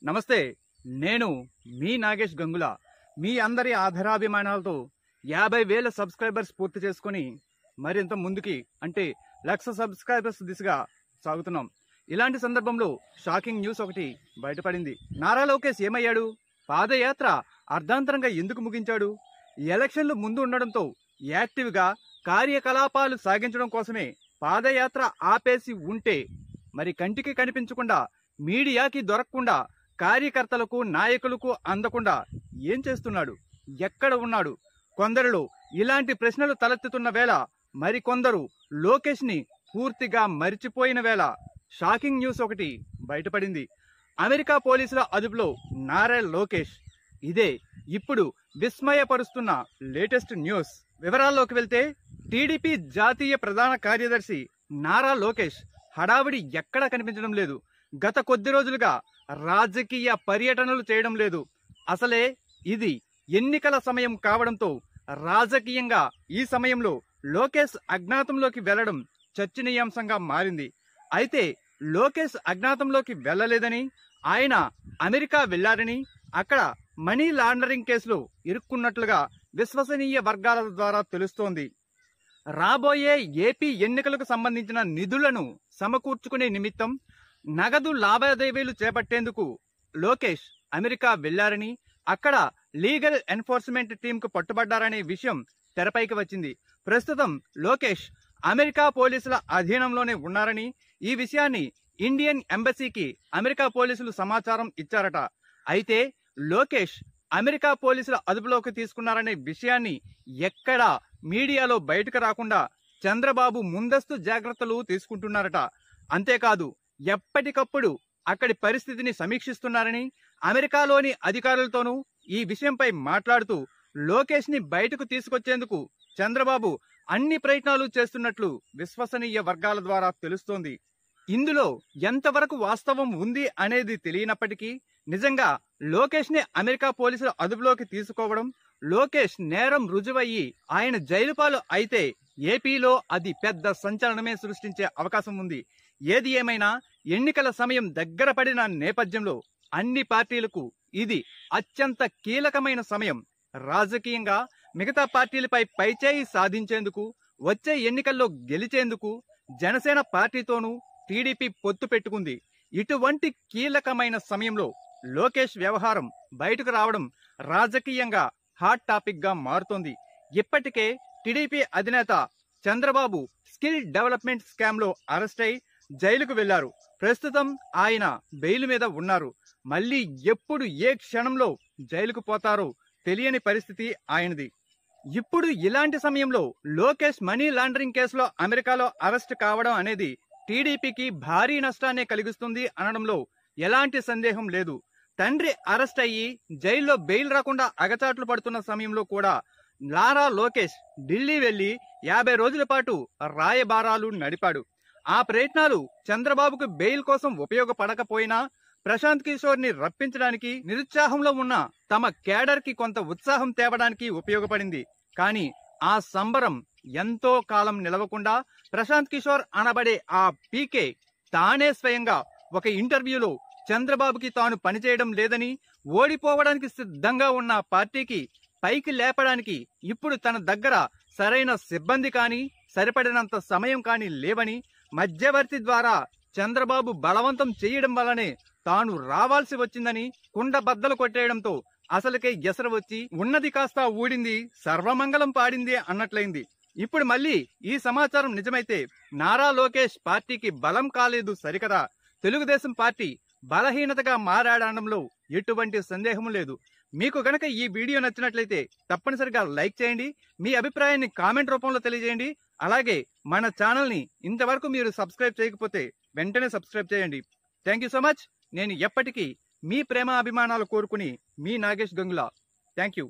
నమస్తే, నేను మీ నాగేష్ గంగుల. మీ అందరి ఆధారాభిమానాలతో 50,000 సబ్స్క్రైబర్స్ పూర్తి చేసుకుని మరింత ముందుకి అంటే 1,00,000 సబ్స్క్రైబర్స్ దిశగా సాగుతున్నాం. ఇలాంటి సందర్భంలో షాకింగ్ న్యూస్ ఒకటి బయటపడింది. నారా లోకేష్ ఏమయ్యాడు? పాదయాత్ర అర్ధాంతరంగా ఎందుకు ముగించాడు? ఎలక్షన్లు ముందు ఉండడంతో యాక్టివ్గా కార్యకలాపాలు సాగించడం కోసమే పాదయాత్ర ఆపేసి ఉంటే మరి కంటికి కనిపించకుండా, మీడియాకి దొరకకుండా, కార్యకర్తలకు నాయకులకు అందకుండా ఏం చేస్తున్నాడు? ఎక్కడ ఉన్నాడు? కొందరిలో ఇలాంటి ప్రశ్నలు తలెత్తుతున్న వేళ మరికొందరు లోకేష్ ని పూర్తిగా మరిచిపోయిన వేళ షాకింగ్ న్యూస్ ఒకటి బయటపడింది. అమెరికా పోలీసుల అదుపులో నారా లోకేష్. ఇదే ఇప్పుడు విస్మయపరుస్తున్న లేటెస్ట్ న్యూస్. వివరాల్లోకి వెళ్తే, టీడీపీ జాతీయ ప్రధాన కార్యదర్శి నారా లోకేష్ హడావిడి ఎక్కడా కనిపించడం లేదు. గత కొద్ది రోజులుగా రాజకీయ పర్యటనలు చేయడం లేదు. అసలే ఇది ఎన్నికల సమయం కావడంతో రాజకీయంగా ఈ సమయంలో లోకేష్ అజ్ఞాతంలోకి వెళ్లడం చర్చనీయాంశంగా మారింది. అయితే లోకేష్ అజ్ఞాతంలోకి వెళ్లలేదని, ఆయన అమెరికా వెళ్లారని, అక్కడ మనీ లాండరింగ్ కేసులో ఇరుక్కున్నట్లుగా విశ్వసనీయ వర్గాల ద్వారా తెలుస్తోంది. రాబోయే ఏపీ ఎన్నికలకు సంబంధించిన నిధులను సమకూర్చుకునే నిమిత్తం నగదు లావాదేవీలు చేపట్టేందుకు లోకేష్ అమెరికా వెళ్లారని, అక్కడ లీగల్ ఎన్ఫోర్స్మెంట్ టీంకు పట్టుబడ్డారనే విషయం తెరపైకి వచ్చింది. ప్రస్తుతం లోకేష్ అమెరికా పోలీసుల అధీనంలోనే ఉన్నారని, ఈ విషయాన్ని ఇండియన్ ఎంబసీకి అమెరికా పోలీసులు సమాచారం ఇచ్చారట. అయితే లోకేష్ అమెరికా పోలీసుల అదుపులోకి తీసుకున్నారనే విషయాన్ని ఎక్కడా మీడియాలో బయటకు రాకుండా చంద్రబాబు ముందస్తు జాగ్రత్తలు తీసుకుంటున్నారట. అంతేకాదు, ఎప్పటికప్పుడు అక్కడి పరిస్థితిని సమీక్షిస్తున్నారని, అమెరికాలోని అధికారులతోనూ ఈ విషయంపై మాట్లాడుతూ లోకేష్ ని బయటకు తీసుకొచ్చేందుకు చంద్రబాబు అన్ని ప్రయత్నాలు చేస్తున్నట్లు విశ్వసనీయ వర్గాల ద్వారా తెలుస్తోంది. ఇందులో ఎంతవరకు వాస్తవం ఉంది అనేది తెలియనప్పటికీ, నిజంగా లోకేష్ ని అమెరికా పోలీసుల అదుపులోకి తీసుకోవడం, లోకేష్ నేరం రుజువయ్యి ఆయన జైలు పాలు అయితే ఏపీలో అది పెద్ద సంచలనమే సృష్టించే అవకాశం ఉంది. ఏది ఏమైనా ఎన్నికల సమయం దగ్గర పడిన నేపథ్యంలో అన్ని పార్టీలకు ఇది అత్యంత కీలకమైన సమయం. రాజకీయంగా మిగతా పార్టీలపై పైచేయి సాధించేందుకు, వచ్చే ఎన్నికల్లో గెలిచేందుకు జనసేన పార్టీతోనూ టీడీపీ పొత్తు పెట్టుకుంది. ఇటువంటి కీలకమైన సమయంలో లోకేష్ వ్యవహారం బయటకు రావడం రాజకీయంగా హాట్ టాపిక్ గా మారుతోంది. ఇప్పటికే టీడీపీ అధినేత చంద్రబాబు స్కిల్ డెవలప్మెంట్ స్కామ్ లో అరెస్ట్ అయి జైలుకు వెళ్లారు. ప్రస్తుతం ఆయన బెయిల్ మీద ఉన్నారు. మళ్ళీ ఎప్పుడు ఏ క్షణంలో జైలుకు పోతారో తెలియని పరిస్థితి ఆయనది. ఇప్పుడు ఇలాంటి సమయంలో లోకేష్ మనీ లాండరింగ్ కేసులో అమెరికాలో అరెస్ట్ కావడం అనేది టీడీపీకి భారీ నష్టాన్ని కలిగిస్తుంది అనడంలో ఎలాంటి సందేహం లేదు. తండ్రి అరెస్ట్ అయ్యి జైల్లో బెయిల్ రాకుండా అగచాట్లు పడుతున్న సమయంలో కూడా నారా లోకేష్ ఢిల్లీ వెళ్లి 50 రోజుల పాటు రాయబారాలు నడిపాడు. ఆ ప్రయత్నాలు చంద్రబాబుకు బెయిల్ కోసం ఉపయోగపడకపోయినా ప్రశాంత్ కిషోర్ ని రప్పించడానికి, నిరుత్సాహంలో ఉన్న తమ కేడర్ కి కొంత ఉత్సాహం తేవడానికి ఉపయోగపడింది. కానీ ఆ సంబరం ఎంతో కాలం నిలవకుండా ప్రశాంత్ కిషోర్ అనబడే ఆ పీకే తానే స్వయంగా ఒక ఇంటర్వ్యూలో చంద్రబాబుకి తాను పనిచేయడం లేదని, ఓడిపోవడానికి సిద్ధంగా ఉన్న పార్టీకి పైకి లేపడానికి ఇప్పుడు తన దగ్గర సరైన సిబ్బంది కానీ, సరిపడినంత సమయం కానీ లేవని, మధ్యవర్తి ద్వారా చంద్రబాబు బలవంతం చేయడం వల్లనే తాను రావాల్సి వచ్చిందని కుండ బద్దలు కొట్టేయడంతో అసలుకే ఎసరు వచ్చి ఉన్నది కాస్త ఊడింది, సర్వమంగళం పాడింది అన్నట్లయింది. ఇప్పుడు మళ్ళీ ఈ సమాచారం నిజమైతే నారా లోకేష్ పార్టీకి బలం కాలేదు సరికదా, తెలుగుదేశం పార్టీ బలహీనతగా మారాడడంలో ఎటువంటి సందేహం లేదు. మీకు గనక ఈ వీడియో నచ్చినట్లయితే తప్పనిసరిగా లైక్ చేయండి. మీ అభిప్రాయాన్ని కామెంట్ రూపంలో తెలియజేయండి. అలాగే మన ఛానల్ ని ఇంతవరకు మీరు సబ్స్క్రైబ్ చేయకపోతే వెంటనే సబ్స్క్రైబ్ చేయండి. Thank you so much. నేను ఎప్పటికీ మీ ప్రేమ అభిమానాలు కోరుకుని మీ నాగేష్ గంగుల. Thank you.